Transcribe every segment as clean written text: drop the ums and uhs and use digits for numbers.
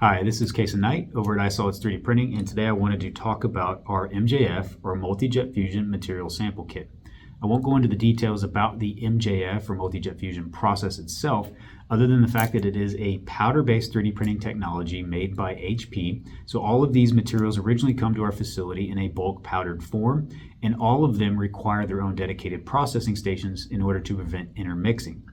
Hi, this is Case Knight over at iSolids 3D Printing, and today I wanted to talk about our MJF or Multi-Jet Fusion Material Sample Kit. I won't go into the details about the MJF or Multi-Jet Fusion process itself, other than the fact that it is a powder-based 3D printing technology made by HP. So all of these materials originally come to our facility in a bulk powdered form, and all of them require their own dedicated processing stations in order to prevent intermixing.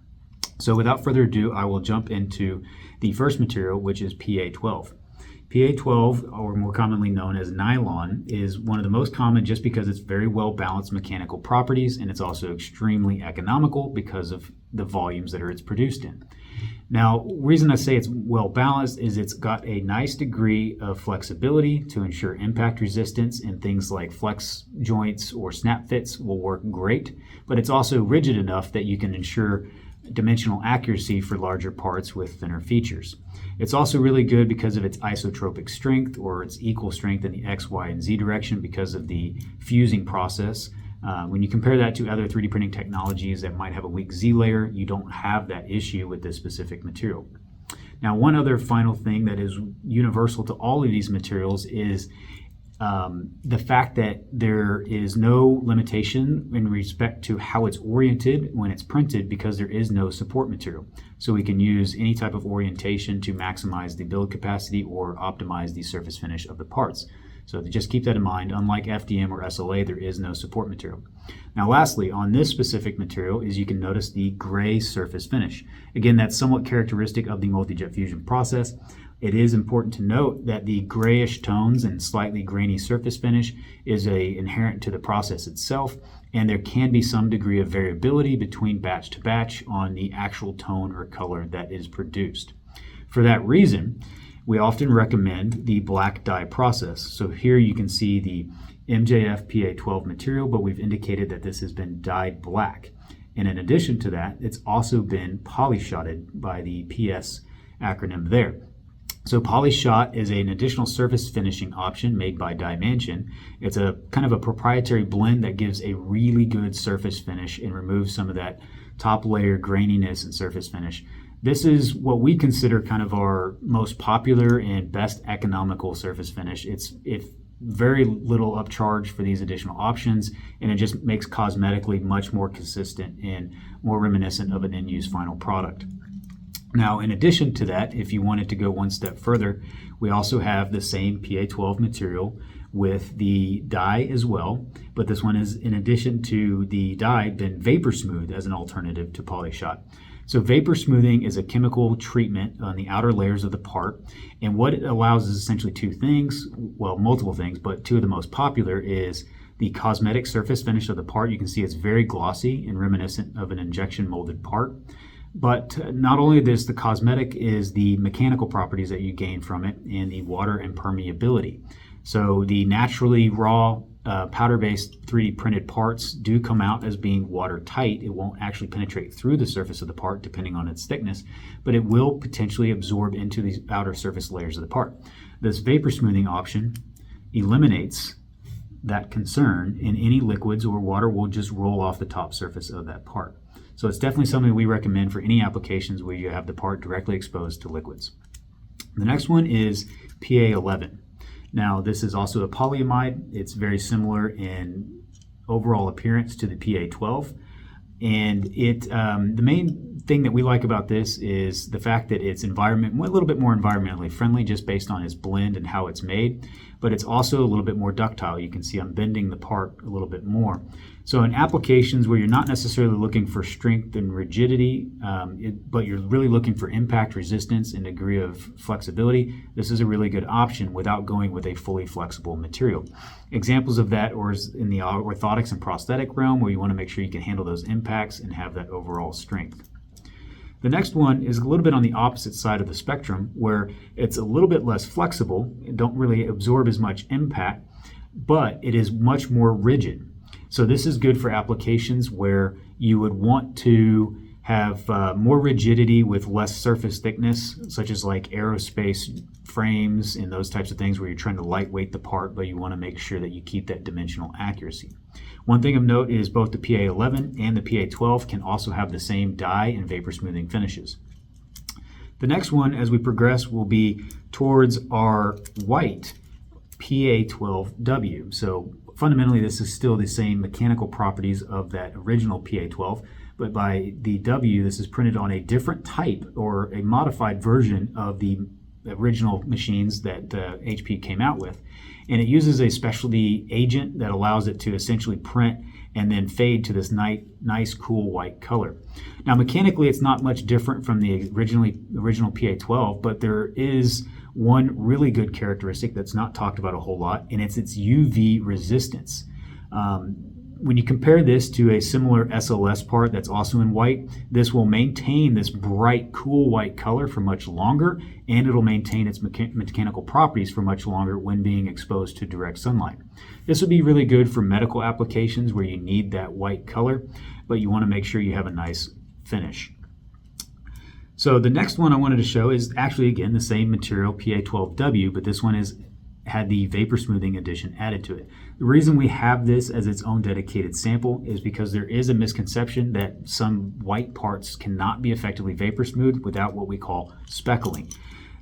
So without further ado, I will jump into the first material, which is PA12. PA12, or more commonly known as nylon, is one of the most common just because it's very well balanced mechanical properties, and it's also extremely economical because of the volumes that it's produced in. Now, the reason I say it's well balanced is it's got a nice degree of flexibility to ensure impact resistance, and things like flex joints or snap fits will work great, but it's also rigid enough that you can ensure dimensional accuracy for larger parts with thinner features. It's also really good because of its isotropic strength, or its equal strength in the X, Y, and Z direction because of the fusing process. When you compare that to other 3D printing technologies that might have a weak Z layer, you don't have that issue with this specific material. Now, one other final thing that is universal to all of these materials is the fact that there is no limitation in respect to how it's oriented when it's printed, because there is no support material. So we can use any type of orientation to maximize the build capacity or optimize the surface finish of the parts. So to just keep that in mind, unlike FDM or SLA, there is no support material. Now lastly, on this specific material is you can notice the gray surface finish. Again, that's somewhat characteristic of the multi-jet fusion process. It is important to note that the grayish tones and slightly grainy surface finish is inherent to the process itself, and there can be some degree of variability between batch to batch on the actual tone or color that is produced. For that reason, we often recommend the black dye process. So here you can see the MJF PA12 material, but we've indicated that this has been dyed black. And in addition to that, it's also been polyshotted by the PS acronym there. So Polyshot is an additional surface finishing option made by Dimension. It's a kind of a proprietary blend that gives a really good surface finish and removes some of that top layer graininess and surface finish. This is what we consider kind of our most popular and best economical surface finish. It's very little upcharge for these additional options, and it just makes cosmetically much more consistent and more reminiscent of an end-use final product. Now, in addition to that, if you wanted to go one step further, we also have the same PA12 material with the dye as well, but this one is, in addition to the dye, been vapor smoothed as an alternative to Polyshot. So vapor smoothing is a chemical treatment on the outer layers of the part, and what it allows is essentially two things, well, multiple things, but two of the most popular is the cosmetic surface finish of the part. You can see it's very glossy and reminiscent of an injection molded part. But not only this, the cosmetic is the mechanical properties that you gain from it and the water and permeability. So the naturally raw powder-based 3D printed parts do come out as being watertight. It won't actually penetrate through the surface of the part depending on its thickness, but it will potentially absorb into these outer surface layers of the part. This vapor smoothing option eliminates that concern, and any liquids or water will just roll off the top surface of that part. So it's definitely something we recommend for any applications where you have the part directly exposed to liquids. The next one is PA11. Now, this is also a polyamide. It's very similar in overall appearance to the PA12. And the main thing that we like about this is the fact that it's a little bit more environmentally friendly just based on its blend and how it's made, but it's also a little bit more ductile. You can see I'm bending the part a little bit more. So in applications where you're not necessarily looking for strength and rigidity, but you're really looking for impact resistance and degree of flexibility, this is a really good option without going with a fully flexible material. Examples of that are in the orthotics and prosthetic realm, where you want to make sure you can handle those impacts and have that overall strength. The next one is a little bit on the opposite side of the spectrum, where it's a little bit less flexible, it don't really absorb as much impact, but it is much more rigid. So this is good for applications where you would want to have more rigidity with less surface thickness, such as like aerospace frames and those types of things where you're trying to lightweight the part, but you want to make sure that you keep that dimensional accuracy. One thing of note is both the PA11 and the PA12 can also have the same dye and vapor smoothing finishes. The next one, as we progress, will be towards our white PA12W. So fundamentally, this is still the same mechanical properties of that original PA12, but by the W, this is printed on a different type or a modified version of the original machines that HP came out with. And it uses a specialty agent that allows it to essentially print and then fade to this nice, cool white color. Now, mechanically, it's not much different from the original PA12, but there is one really good characteristic that's not talked about a whole lot, and it's its UV resistance. When you compare this to a similar SLS part that's also in white, this will maintain this bright, cool white color for much longer, and it'll maintain its mechanical properties for much longer when being exposed to direct sunlight. This would be really good for medical applications where you need that white color, but you want to make sure you have a nice finish. So the next one I wanted to show is actually, again, the same material, PA12W, but this one had the vapor smoothing addition added to it. The reason we have this as its own dedicated sample is because there is a misconception that some white parts cannot be effectively vapor smoothed without what we call speckling.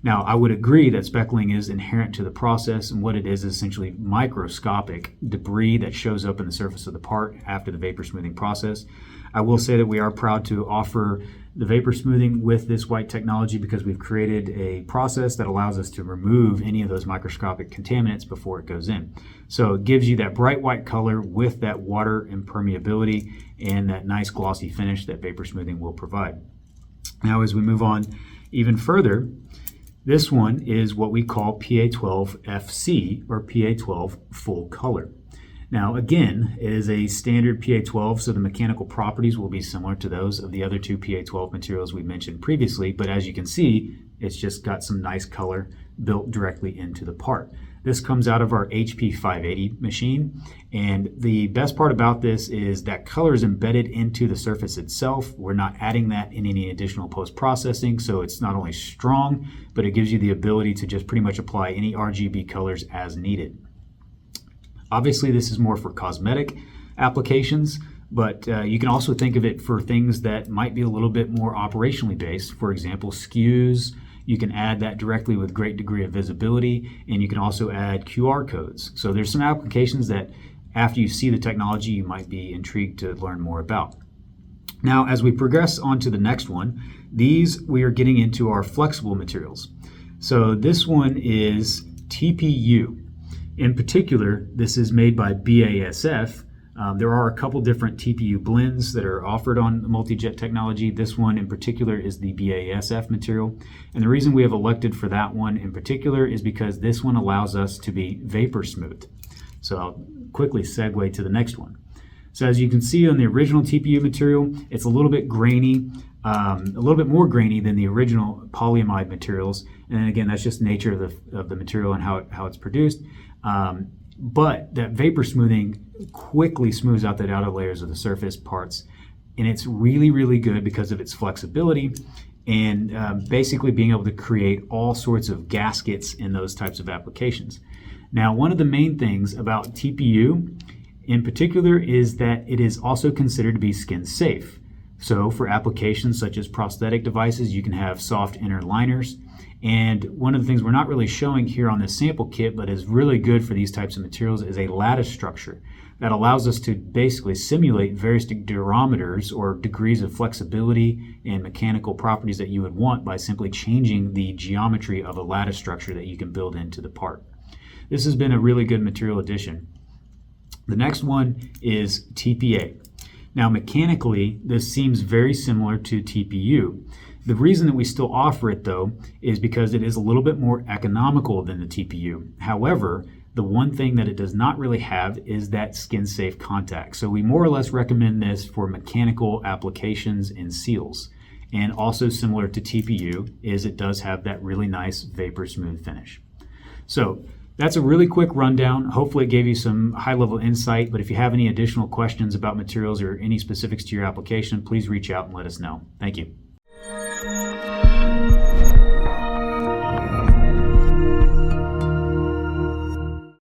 Now, I would agree that speckling is inherent to the process, and what it is essentially microscopic debris that shows up in the surface of the part after the vapor smoothing process. I will say that we are proud to offer the vapor smoothing with this white technology because we've created a process that allows us to remove any of those microscopic contaminants before it goes in. So it gives you that bright white color with that water impermeability and that nice glossy finish that vapor smoothing will provide. Now, as we move on even further, this one is what we call PA12FC or PA12 full color. Now, again, it is a standard PA12, so the mechanical properties will be similar to those of the other two PA12 materials we mentioned previously, but as you can see, it's just got some nice color built directly into the part. This comes out of our HP 580 machine, and the best part about this is that color is embedded into the surface itself. We're not adding that in any additional post-processing, so it's not only strong, but it gives you the ability to just pretty much apply any RGB colors as needed. Obviously, this is more for cosmetic applications, but you can also think of it for things that might be a little bit more operationally based. For example, SKUs, you can add that directly with great degree of visibility, and you can also add QR codes. So there's some applications that after you see the technology, you might be intrigued to learn more about. Now, as we progress on to the next one, we are getting into our flexible materials. So this one is TPU. In particular, this is made by BASF. There are a couple different TPU blends that are offered on multi-jet technology. This one in particular is the BASF material. And the reason we have elected for that one in particular is because this one allows us to be vapor smooth. So I'll quickly segue to the next one. So as you can see on the original TPU material, it's a little bit grainy, a little bit more grainy than the original polyamide materials. And again, that's just the nature of the material and how it's produced. But that vapor smoothing quickly smooths out the outer layers of the surface parts, and it's really, really good because of its flexibility and basically being able to create all sorts of gaskets in those types of applications. Now, one of the main things about TPU in particular is that it is also considered to be skin safe. So for applications such as prosthetic devices, you can have soft inner liners. And one of the things we're not really showing here on this sample kit, but is really good for these types of materials, is a lattice structure that allows us to basically simulate various durometers or degrees of flexibility and mechanical properties that you would want by simply changing the geometry of a lattice structure that you can build into the part. This has been a really good material addition. The next one is TPA. Now, mechanically, this seems very similar to TPU. The reason that we still offer it, though, is because it is a little bit more economical than the TPU. However, the one thing that it does not really have is that skin-safe contact. So we more or less recommend this for mechanical applications and seals. And also similar to TPU is it does have that really nice vapor smooth finish. So that's a really quick rundown. Hopefully it gave you some high-level insight, but if you have any additional questions about materials or any specifics to your application, please reach out and let us know. Thank you.